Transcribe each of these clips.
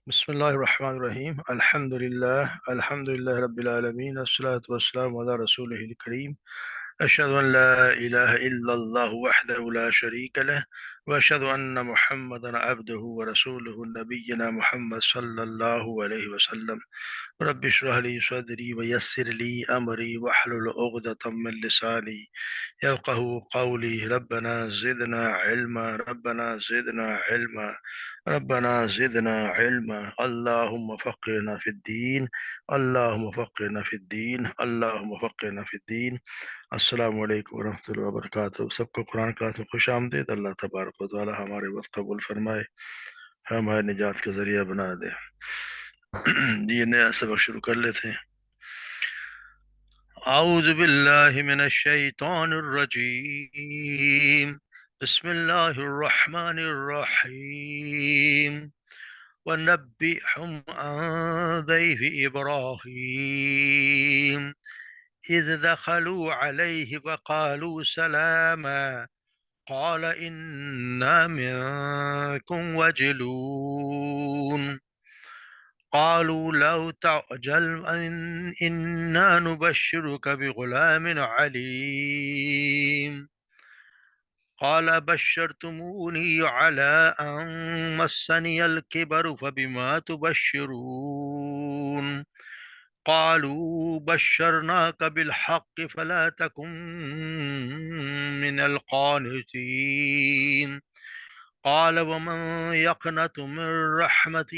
بسم الله الرحمن الرحيم الحمد لله رب العالمين الصلاة والسلام على رسوله الكريم أشهد أن لا إله إلا الله وحده لا شريك له وأشهد أن محمدا عبده ورسوله نبينا محمد صلى الله عليه وسلم رب اشرح لي صدري ويسر لي أمري واحلل عقدة من لساني يفقه قولي ربنا زدنا علما ربنا زدنا علما اللهم فقهنا في الدين اللهم فقهنا في الدين. السلام علیکم ورحمۃ اللہ وبرکاتہ، سب کو قرآن کلاس میں خوش آمدید۔ اللہ تبارک و تعالی ہمارے وقت قبول فرمائے، ہمارے نجات کا ذریعہ بنا دے۔ یہ نیا سبق شروع کر لیتے ہیں۔ اعوذ باللہ من الشیطان الرجیم، بسم اللہ الرحمن الرحیم۔ وَنَبِّئْهُمْ عَنْ ضَيْفِ إِبْرَاهِيمَ إِذْ دَخَلُوا عَلَيْهِ فَقَالُوا سَلَامًا قَالَ إِنَّا مِنكُمْ وَجِلُونَ قَالُوا لَا تَعْجَلْ إِنَّا نُبَشِّرُكَ بِغُلَامٍ عَلِيمٍ قال بشرتموني على أن مسني الكبر فبما تبشرون قالوا بشرناك بالحق فلا تكن من القانتين قال ومن يقنط من رحمة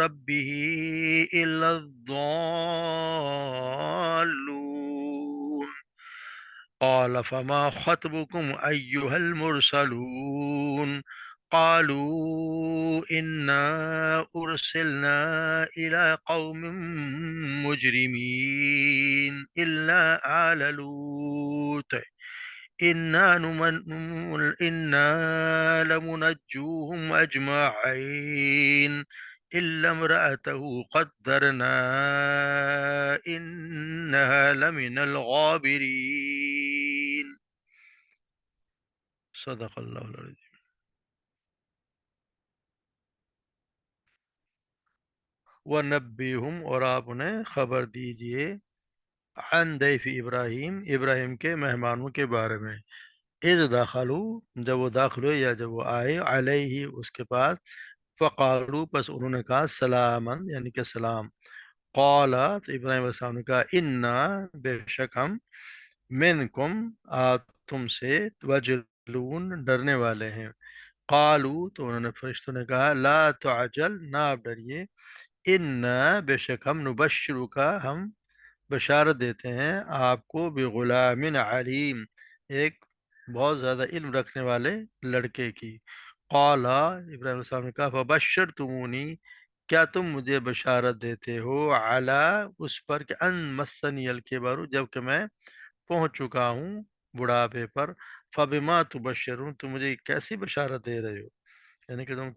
ربه إلا الضالون قال فما خطبكم أيها المرسلون قالوا إنا أرسلنا إلى قوم مجرمين إلا آل لوط إنا لمنجوهم أجمعين إلا امرأته قدرنا إنها لمن الغابرين صدق اللہ العظیم۔ وَنَبِّئْهُمْ، اور آپ انہیں خبر دیجئے، عن ضیف ابراہیم، ابراہیم کے مہمانوں کے بارے میں، اذ دخلوا، جب وہ داخل ہوئے یا جب وہ آئے، علیہ اس کے پاس، فقالو پس انہوں نے کہا سلامن یعنی کہ سلام، قالا تو ابراہیم علیہ السلام نے کہا انا بے شک ہم، منکم تم سے، وجلون ڈرنے والے ہیں، قالو تو انہوں نے فرشتوں نے کہا لا تعجل نہ آپ ڈریے، انا بے شک ہم، نبشرو کا ہم بشارت دیتے ہیں آپ کو، بغلام علیم ایک بہت زیادہ علم رکھنے والے لڑکے کی، قال ابراہیم علیہ السلام نے کہا فبشرتمونی کیا تم مجھے بشارت دیتے ہو، علی اس پر کہ ان مسنی الکبر جب کہ میں پہنچ چکا ہوں بڑھاپے پر، فبما تبشرون تم مجھے کیسی بشارت دے رہے ہو، یعنی کہ تم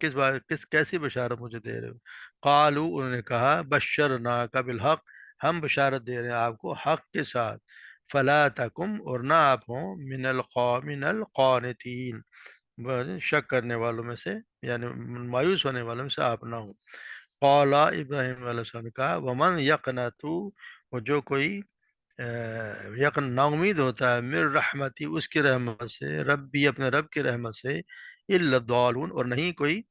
کیسی بشارت مجھے دے رہے ہو، قالو انہوں نے کہا بشرناک بالحق ہم بشارت دے رہے ہیں آپ کو حق کے ساتھ، فلا تکم اور نہ آپ ہوں، من القانتین شک کرنے والوں میں سے، یعنی مایوس ہونے والوں میں سے آپ نہ ہوں، قال ابراہیم علیہ السلام نے کہا ومن یقنتو، وہ جو کوئی یقین نا امید ہوتا ہے، من رحمتی اس کی رحمت سے، ربی اپنے رب کی رحمت سے، الا الضالون اور نہیں کوئی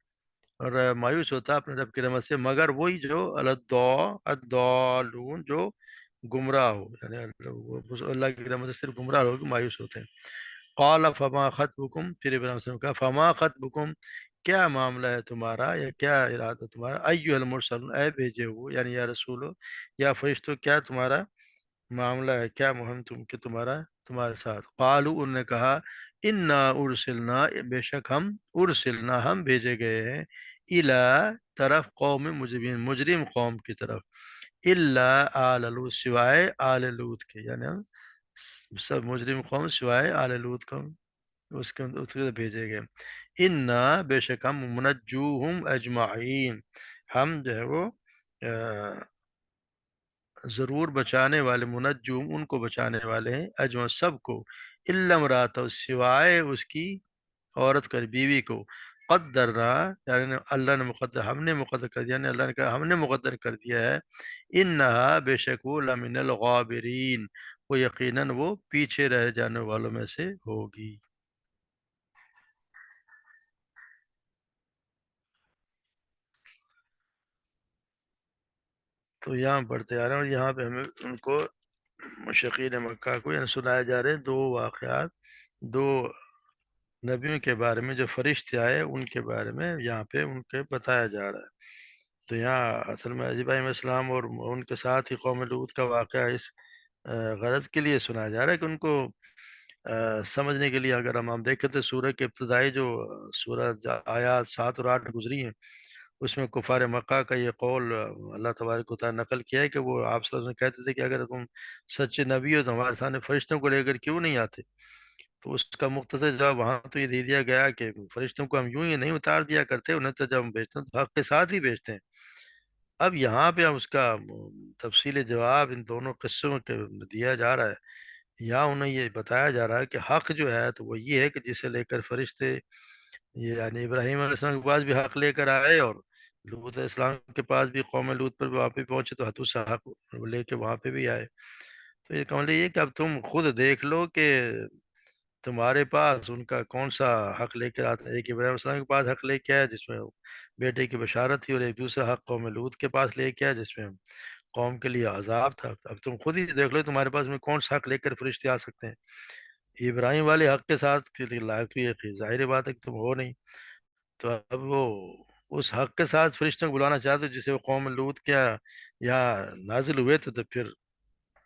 اور مایوس ہوتا ہے اپنے رب کی رحمت سے مگر وہی جو الضالون جو گمراہ ہو، یعنی اللہ کی رحمت سے صرف گمراہ لوگ مایوس ہوتے ہیں، قال فما خطبکم پھر ابراہیم صلی اللہ علیہ وسلم نے کہا فما خطبکم کیا معاملہ ہے تمہارا یا کیا ارادہ تمہارا، ایھا المرسلون اے بھیجے ہو یعنی یا رسول ہو یا فرشتوں کیا تمہارا معاملہ ہے، کیا مہم تمہارے ساتھ، قالو انہوں نے کہا انا ارسلنا بے شک ہم، ارسلنا ہم بھیجے گئے ہیں، الا طرف قوم مجرمین مجرم قوم کی طرف، الا آل لوط سوائے آل لوط کے، یعنی ہم سب مجرم قوم سوائے آل لوط کو اس کے بھیجے گئے، انا بے شک ہم، منجوہم اجمعین ہم جو ہے وہ ضرور بچانے والے، منجوم ان کو بچانے والے ہیں، اجمع سب کو، الا امرأتہ سوائے اس کی عورت کو، بیوی کو، قدرنا، یعنی اللہ نے مقدر، ہم نے مقدر کر دیا، یعنی اللہ نے کہا ہم نے مقدر کر دیا ہے، انہا بے شک وہ لمن الغابرین، وہ یقیناً وہ پیچھے رہ جانے والوں میں سے ہوگی۔ تو یہاں پڑھتے آ رہے ہیں، اور یہاں پہ ہمیں ان کو مشرکین مکہ کو یعنی سنائے جا رہے ہیں دو واقعات، دو نبیوں کے بارے میں جو فرشتے آئے ان کے بارے میں یہاں پہ ان کے بتایا جا رہا ہے۔ تو یہاں اصل میں ابراہیم علیہ السلام اور ان کے ساتھ ہی قوم لوط کا واقعہ اس غرض کے لیے سنایا جا رہا ہے کہ ان کو سمجھنے کے لیے، اگر ہم دیکھیں تو سورہ کے ابتدائی جو سورہ آیات 7 اور 8 گزری ہیں، اس میں کفار مکہ کا یہ قول اللہ تبارک و تعالیٰ نقل کیا ہے کہ وہ آپ صلی اللہ علیہ وسلم کہتے تھے کہ اگر تم سچے نبی ہو تو ہمارے سامنے فرشتوں کو لے کر کیوں نہیں آتے؟ تو اس کا مختصر جواب وہاں تو یہ دے دیا گیا کہ فرشتوں کو ہم یوں ہی نہیں اتار دیا کرتے، انہیں تو جب ہم بیچتے ہیں تو حق کے ساتھ ہی بیچتے ہیں۔ اب یہاں پہ ہم اس کا تفصیل جواب ان دونوں قصوں کے دیا جا رہا ہے۔ یہاں انہیں یہ بتایا جا رہا ہے کہ حق جو ہے تو وہ یہ ہے کہ جسے لے کر فرشتے، یہ یعنی ابراہیم علیہ السلام کے پاس بھی حق لے کر آئے، اور لوط علیہ السلام کے پاس بھی قوم لوط پر بھی وہاں پہ پہنچے تو حتوس حق لے کے وہاں پہ بھی آئے۔ تو یہ کہنے یہ کہ اب تم خود دیکھ لو کہ تمہارے پاس ان کا کون سا حق لے کر آتا ہے۔ ایک ابراہیم علیہ السلام کے پاس حق لے کے آیا جس میں بیٹے کی بشارت تھی، اور ایک دوسرا حق قوم لوط کے پاس لے کے آیا جس میں قوم کے لیے عذاب تھا۔ اب تم خود ہی دیکھ لو تمہارے پاس میں کون سا حق لے کر فرشتے آ سکتے ہیں۔ ابراہیم والے حق کے ساتھ کے لیے لائق تو یہ کہ ظاہر بات ہے کہ تم ہو نہیں، تو اب وہ اس حق کے ساتھ فرشتوں کو بلانا چاہتے ہو جسے وہ قوم لوط کیا یہاں نازل ہوئے تھے، تو پھر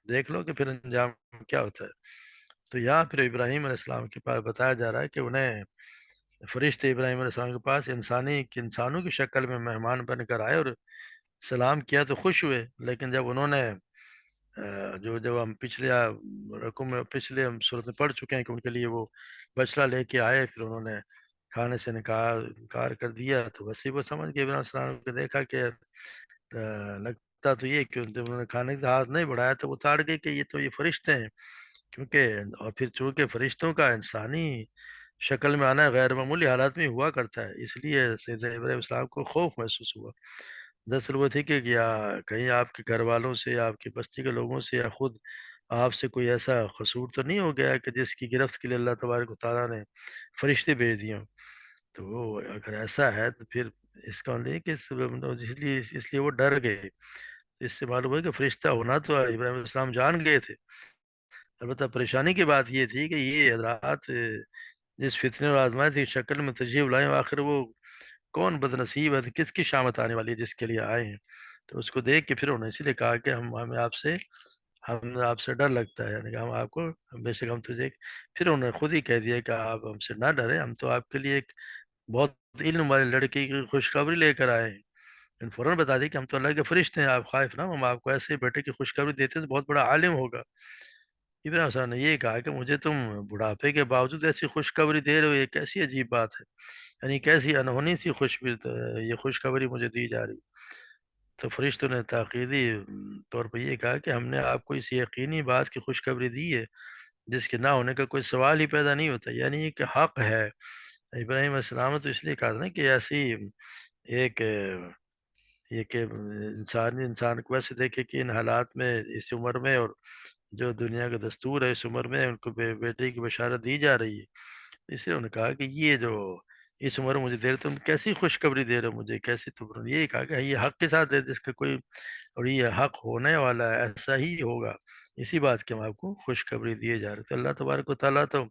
دیکھ لو کہ پھر انجام کیا ہوتا ہے۔ تو یہاں پھر ابراہیم علیہ السلام کے پاس بتایا جا رہا ہے کہ انہیں فرشتے ابراہیم علیہ السلام کے پاس انسانوں کی شکل میں مہمان بن کر آئے اور سلام کیا تو خوش ہوئے، لیکن جب انہوں نے جو جب ہم پچھلے رقم میں پچھلے ہم صورت میں پڑھ چکے ہیں کہ ان کے لیے وہ بچڑا لے کے آئے، پھر انہوں نے کھانے سے انکار کر دیا، تو ویسے وہ سمجھ کے ابراہیم علیہ السلام کو دیکھا کہ لگتا تو یہ کہ انہوں نے کھانے کا ہاتھ نہیں بڑھایا تو وہ تاڑ گئے کہ یہ تو یہ فرشتے ہیں، کیونکہ اور پھر چونکہ فرشتوں کا انسانی شکل میں آنا غیر معمولی حالات میں ہوا کرتا ہے، اس لیے سیدنا ابراہیم علیہ السلام کو خوف محسوس ہوا۔ دراصل وہ تھی کہ یا کہیں آپ کے گھر والوں سے یا آپ کی بستی کے لوگوں سے یا خود آپ سے کوئی ایسا قصور تو نہیں ہو گیا کہ جس کی گرفت کے لیے اللہ تبارک و تعالیٰ نے فرشتے بھیج دیے ہوں۔ تو وہ اگر ایسا ہے تو پھر اس کا نہیں کہ اس لیے وہ ڈر گئے۔ اس سے معلوم ہے کہ فرشتہ ہونا تو ابراہیم علیہ السلام جان گئے تھے، البتہ پریشانی کی بات یہ تھی کہ یہ حضرات جس فتنے اور آزمائش کی شکل میں تشریف لائے، آخر وہ کون بد نصیب ہے، کس کی شامت آنے والی ہے جس کے لیے آئے ہیں؟ تو اس کو دیکھ کے پھر انہوں نے اسی لیے کہا کہ ہمیں آپ سے ڈر لگتا ہے، یعنی کہ ہم آپ کو بے شک ہم تجھے، پھر انہوں نے خود ہی کہہ دیا کہ آپ ہم سے نہ ڈریں، ہم تو آپ کے لیے ایک بہت علم والے لڑکی کی خوشخبری لے کر آئے ہیں۔ ان فوراً بتا دی کہ ہم تو اللہ کے فرشتے ہیں، آپ خائف نہ ہو، ہم آپ کو ایسے بیٹے کی خوشخبری دیتے ہیں تو بہت بڑا عالم ہوگا۔ ابراہیم صاحب نے یہ کہا کہ مجھے تم بڑھاپے کے باوجود ایسی خوشخبری دے رہے ہو، یہ کیسی عجیب بات ہے، یعنی کیسی انہونی سی یہ خوشخبری مجھے دی جا رہی۔ تو فرشتوں نے تاکیدی طور پر یہ کہا کہ ہم نے آپ کو اس یقینی بات کی خوشخبری دی ہے جس کے نہ ہونے کا کوئی سوال ہی پیدا نہیں ہوتا، یعنی یہ کہ حق ہے۔ ابراہیم علیہ السلام نے تو اس لیے کہا تھا نا کہ ایسی ایک یہ کہ انسان کو ویسے دیکھے کہ ان حالات میں اس عمر میں، اور جو دنیا کا دستور ہے اس عمر میں ان کو بیٹے کی بشارت دی جا رہی ہے، اس لیے انہوں نے کہا کہ یہ جو اس عمر میں مجھے دے رہے تم کیسی خوشخبری دے رہے ہو مجھے، کیسی تم نے یہ کہا کہ یہ حق کے ساتھ ہے جس کا کوئی، اور یہ حق ہونے والا ہے، ایسا ہی ہوگا، اسی بات کے ہم آپ کو خوشخبری دیے جا رہے تھے۔ اللہ تبارک و تعالیٰ تو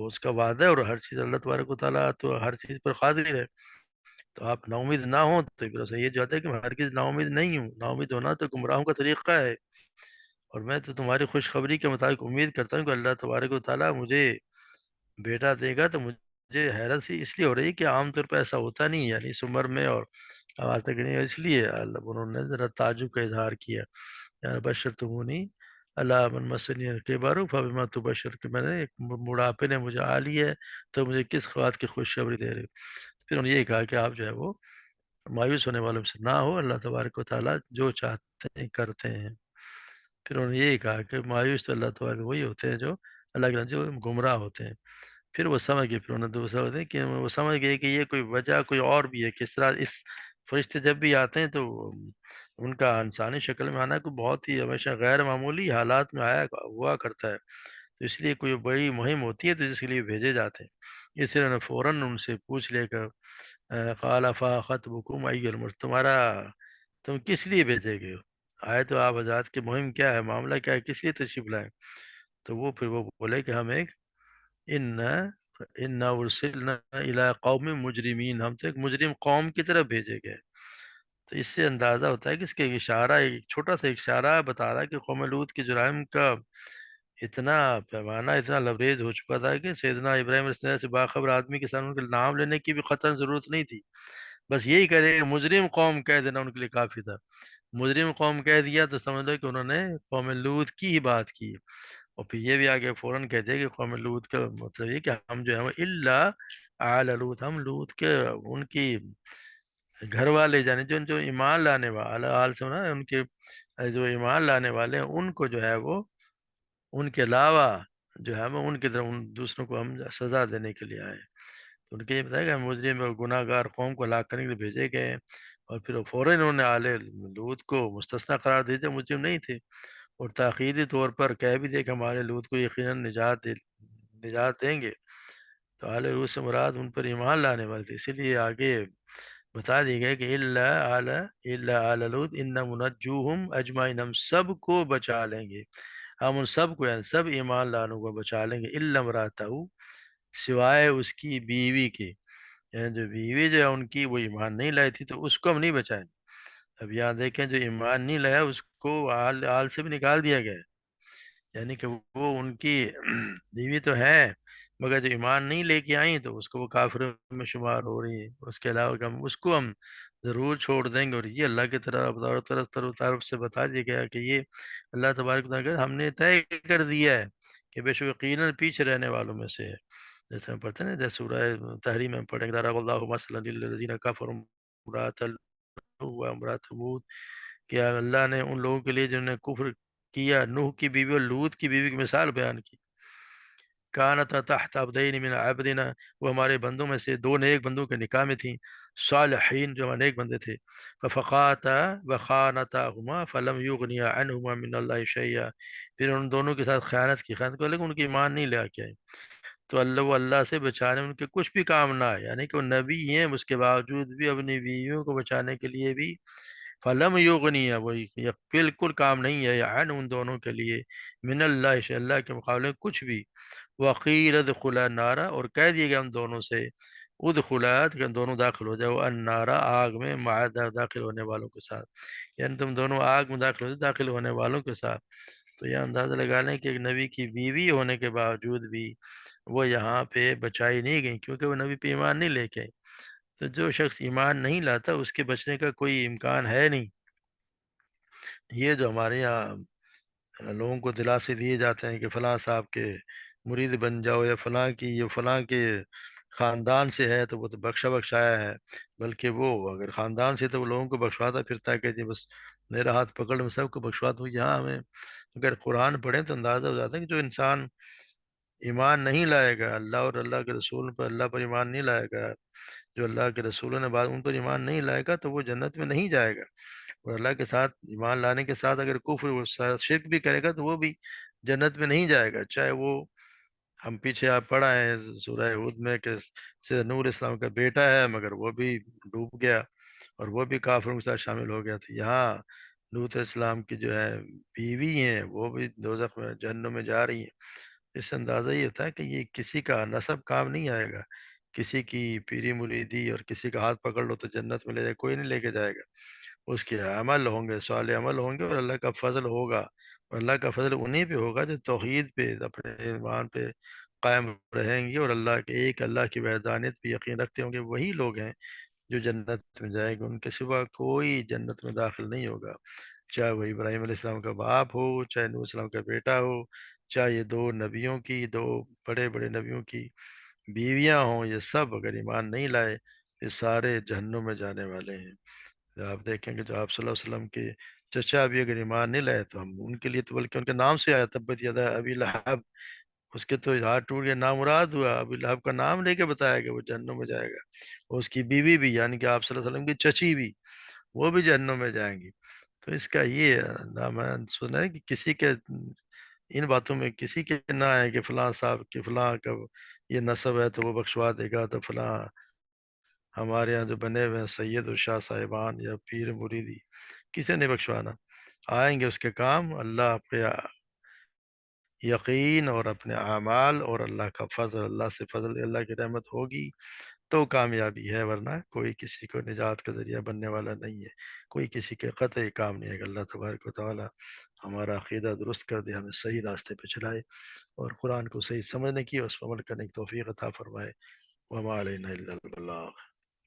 اس کا وعدہ ہے، اور ہر چیز اللہ تبارک و تعالیٰ تو ہر چیز پر قادر ہے، تو آپ نا امید نہ ہوں، تو پھر سے یہ جو ہے کہ میں ہرگز نا امید نہیں ہوں، نا امید ہونا تو گمراہوں کا طریقہ ہے، اور میں تو تمہاری خوشخبری کے مطابق امید کرتا ہوں کہ اللہ تبارک و تعالیٰ مجھے بیٹا دے گا۔ تو مجھے حیرت سی اس لیے ہو رہی ہے کہ عام طور پہ ایسا ہوتا نہیں ہے، یعنی اس عمر میں اور آج تک نہیں، اس لیے اللہ انہوں نے ذرا تعجب کا اظہار کیا، یار بشر تمونی اللہ من مسنی کے بارو فبما تو بشر، کہ میں نے ایک بڑھاپے نے مجھے آ لی ہے تو مجھے کس بات کی خوشخبری دے رہے ہو؟ پھر انہوں نے یہ کہا کہ آپ جو ہے وہ مایوس ہونے والوں سے نہ ہو، اللہ تبارک و تعالیٰ جو چاہتے ہیں کرتے ہیں۔ پھر انہوں نے یہی کہا کہ مایوس تو اللہ تبارک وہی ہوتے ہیں جو اللہ کے جو گمراہ ہوتے ہیں۔ پھر وہ سمجھ گئے، پھر انہوں نے دوسرا ہوتا ہے کہ وہ سمجھ گئے کہ یہ کوئی وجہ کوئی اور بھی ہے، کس طرح اس فرشتے جب بھی آتے ہیں تو ان کا انسانی شکل میں آنا کوئی بہت ہی ہمیشہ غیر معمولی حالات میں آیا ہوا کرتا ہے، تو اس لیے کوئی بڑی مہم ہوتی ہے تو جس کے لیے بھیجے جاتے ہیں، اس لیے انہوں نے فوراً ان سے پوچھ لے کر قال فخطبكم أيها تمہارا تم کس لیے بھیجے گئے ہو، آئے تو آپ حضرات کی مہم کیا ہے، معاملہ کیا ہے، کس لیے تشریف لائے؟ تو وہ پھر وہ بولے کہ ہم ایک ان ارسلنا الى قوم مجرمین، ہم تو ایک مجرم قوم کی طرف بھیجے گئے۔ تو اس سے اندازہ ہوتا ہے کہ اس کے اشارہ، ایک چھوٹا سا اشارہ بتا رہا ہے کہ قوم لوط کے جرائم کا اتنا پیمانہ، اتنا لبریز ہو چکا تھا کہ سیدنا ابراہیم علیہ السلام سے باخبر آدمی کے سامنے ان کے نام لینے کی بھی قطعا ضرورت نہیں تھی، بس یہی کہہ دے کہ مجرم قوم کہہ دینا ان کے لیے کافی تھا۔ مجرم قوم کہہ دیا تو سمجھ لو کہ انہوں نے قوم لوط کی ہی بات کی، اور پھر یہ بھی آگے فوراً کہتے ہیں کہ قوم لوط کا مطلب یہ کہ ہم جو ہے الا آل لوط، ہم لوط کے ان کی گھر والے جانے جو جو ایمان لانے والے، آل سے ہونا ان کے جو ایمان لانے والے ہیں ان کو جو ہے وہ ان کے علاوہ جو ہے وہ ان کی طرف ان دوسروں کو ہم سزا دینے کے لیے آئے ہیں۔ تو ان کے یہ بتایا کہ ہم مجرم اور گناہ گار قوم کو ہلاک کرنے کے لیے بھیجے گئے ہیں، اور پھر فوراً انہوں نے آل لوط کو مستثنی قرار دے دیا، مجرم نہیں تھے، اور تاکیدی طور پر کہہ بھی دے کہ ہمارے لوط کو یقیناً نجات دیں گے۔ تو آل لوط سے مراد ان پر ایمان لانے والے تھے، اسی لیے آگے بتا دی گئے کہ الا آل لوط ان منجوہم اجمعین، ہم سب کو بچا لیں گے، ہم ان سب کو، یعنی سب ایمان لانوں کو بچا لیں گے، الا امراتہ، سوائے اس کی بیوی کے، یعنی جو بیوی جو ہے ان کی وہ ایمان نہیں لائی تھی تو اس کو ہم نہیں بچائیں گے۔ اب یہاں دیکھیں جو ایمان نہیں لایا اس کو آل سے بھی نکال دیا گیا ہے، یعنی کہ وہ ان کی بیوی تو ہے مگر جو ایمان نہیں لے کے آئیں تو اس کو وہ کافروں میں شمار ہو رہی ہے، اس کے علاوہ کہ ہم اس کو ہم ضرور چھوڑ دیں گے، اور یہ اللہ کی طرف سے بتا دیا گیا کہ یہ اللہ تبارک و تعالیٰ ہم نے طے کر دیا ہے کہ بے شک یقیناً پیچھے رہنے والوں میں سے ہے، جیسے ہم پڑھتے ہیں نا، جیسے سورہ تحریم میں پڑھیں گے ضرب اللہ مثلا للذین کفروا امرأۃ نوح و امرأۃ ثمود، کہ اللہ نے ان لوگوں کے لیے جنہوں نے کفر کیا نوح کی بیوی اور لوط کی بیوی کی مثال بیان کی، کانت تحت عبدین من عبدنا، وہ ہمارے بندوں میں سے دو نیک بندوں کے نکاح میں تھیں، صالحین جو ہمارے نیک بندے تھے، ففقاتا وخانتاہما فلم یغنیا عنہما من اللہ شیئا، پھر ان دونوں کے ساتھ خیانت کی، خیانت کو لیکن ان کی ایمان نہیں لے کے آئے، تو وہ اللہ سے بچانے ان کے کچھ بھی کام نہ آئے، یعنی کہ وہ نبی ہیں اس کے باوجود بھی اپنی بیویوں کو بچانے کے لیے بھی فلم یغنی ہے، وہ یہ بالکل کام نہیں ہے عن ان دونوں کے لیے من اللہ سے، اللہ کے مقابلے میں کچھ بھی، وقیل ادخلا النار، اور کہہ دیے گئے ہم دونوں سے ادخلا کہ ہم دونوں داخل ہو جاؤ النار، آگ میں مع داخل ہونے والوں کے ساتھ، یعنی تم دونوں آگ میں داخل ہونے والوں کے ساتھ۔ تو یہ اندازہ لگا لیں کہ ایک نبی کی بیوی ہونے کے باوجود بھی وہ یہاں پہ بچائی نہیں گئی، کیونکہ وہ نبی پہ ایمان نہیں لے کے آئی، تو جو شخص ایمان نہیں لاتا اس کے بچنے کا کوئی امکان ہے نہیں۔ یہ جو ہمارے یہاں لوگوں کو دلاسے دیے جاتے ہیں کہ فلاں صاحب کے مرید بن جاؤ، یا فلاں کی یہ فلاں کے خاندان سے ہے تو وہ تو بخشایا ہے، بلکہ وہ اگر خاندان سے تو وہ لوگوں کو بخشواتا پھرتا ہے کہ جی بس میرا ہاتھ پکڑ میں سب کو بخشواتا ہوں، یہاں ہمیں اگر قرآن پڑھیں تو اندازہ ہو جاتا ہے کہ جو انسان ایمان نہیں لائے گا اللہ اور اللہ کے رسول پر، اللہ پر ایمان نہیں لائے گا، جو اللہ کے رسولوں نے بات ان پر ایمان نہیں لائے گا تو وہ جنت میں نہیں جائے گا، اور اللہ کے ساتھ ایمان لانے کے ساتھ اگر کفر و شرک بھی کرے گا تو وہ بھی جنت میں نہیں جائے گا، چاہے وہ ہم پیچھے آپ پڑھا ہے سورہ ہود میں کہ سیدنا نور اسلام کا بیٹا ہے مگر وہ بھی ڈوب گیا اور وہ بھی کافروں کے ساتھ شامل ہو گیا، تو یہاں لوط اسلام کی جو ہے بیوی ہیں وہ بھی دوزخ میں جہنم میں جا رہی ہیں۔ اس سے اندازہ یہ ہوتا ہے کہ یہ کسی کا نسب کام نہیں آئے گا، کسی کی پیری مریدی اور کسی کا ہاتھ پکڑ لو تو جنت میں لے جائے، کوئی نہیں لے کے جائے گا، اس کے عمل ہوں گے، صالح عمل ہوں گے، اور اللہ کا فضل ہوگا، اور اللہ کا فضل انہیں پہ ہوگا جو توحید پہ اپنے ایمان پہ قائم رہیں گے، اور اللہ کے ایک اللہ کی وحدانیت پہ یقین رکھتے ہوں گے، وہی لوگ ہیں جو جنت میں جائے گا، ان کے سوا کوئی جنت میں داخل نہیں ہوگا، چاہے وہ ابراہیم علیہ السلام کا باپ ہو، چاہے نوح السلام کا بیٹا ہو، چاہے یہ دو نبیوں کی، دو بڑے بڑے نبیوں کی بیویاں ہوں، یہ سب اگر ایمان نہیں لائے یہ سارے جہنم میں جانے والے ہیں۔ آپ دیکھیں گے جو آپ صلی اللہ علیہ وسلم کے چچا بھی اگر ایمان نہیں لائے تو ہم ان کے لیے تو بلکہ ان کے نام سے آیا تبت یدا ابی لہب، اس کے تو ہاتھ ٹوٹ گیا، نامراد ہوا، ابو لہب کا نام لے کے بتایا کہ وہ جہنم میں جائے گا، اور اس کی بیوی بھی یعنی کہ آپ صلی اللہ علیہ وسلم کی چچی بھی، وہ بھی جہنم میں جائیں گی۔ تو اس کا یہ میں نے سنا ہے کہ کسی کے ان باتوں میں کسی کے نہ ہے کہ فلاں صاحب کہ فلاں کا یہ نسب ہے تو وہ بخشوا دے گا، تو فلاں ہمارے یہاں جو بنے ہوئے ہیں سید و شاہ صاحبان یا پیر مریدی، کسی نے نہیں بخشوانا، آئیں گے اس کے کام، اللہ آپ کے یقین اور اپنے اعمال اور اللہ کا فضل، اللہ سے فضل اللہ کی رحمت ہوگی تو کامیابی ہے، ورنہ کوئی کسی کو نجات کا ذریعہ بننے والا نہیں ہے، کوئی کسی کے قطعی کام نہیں ہے کہ اللہ تبارک و تعالی ہمارا عقیدہ درست کر دے، ہمیں صحیح راستے پہ چلائے، اور قرآن کو صحیح سمجھنے کی اور اس پر عمل کرنے کی توفیق عطا فرمائے۔ وما علینا الا البلاغ۔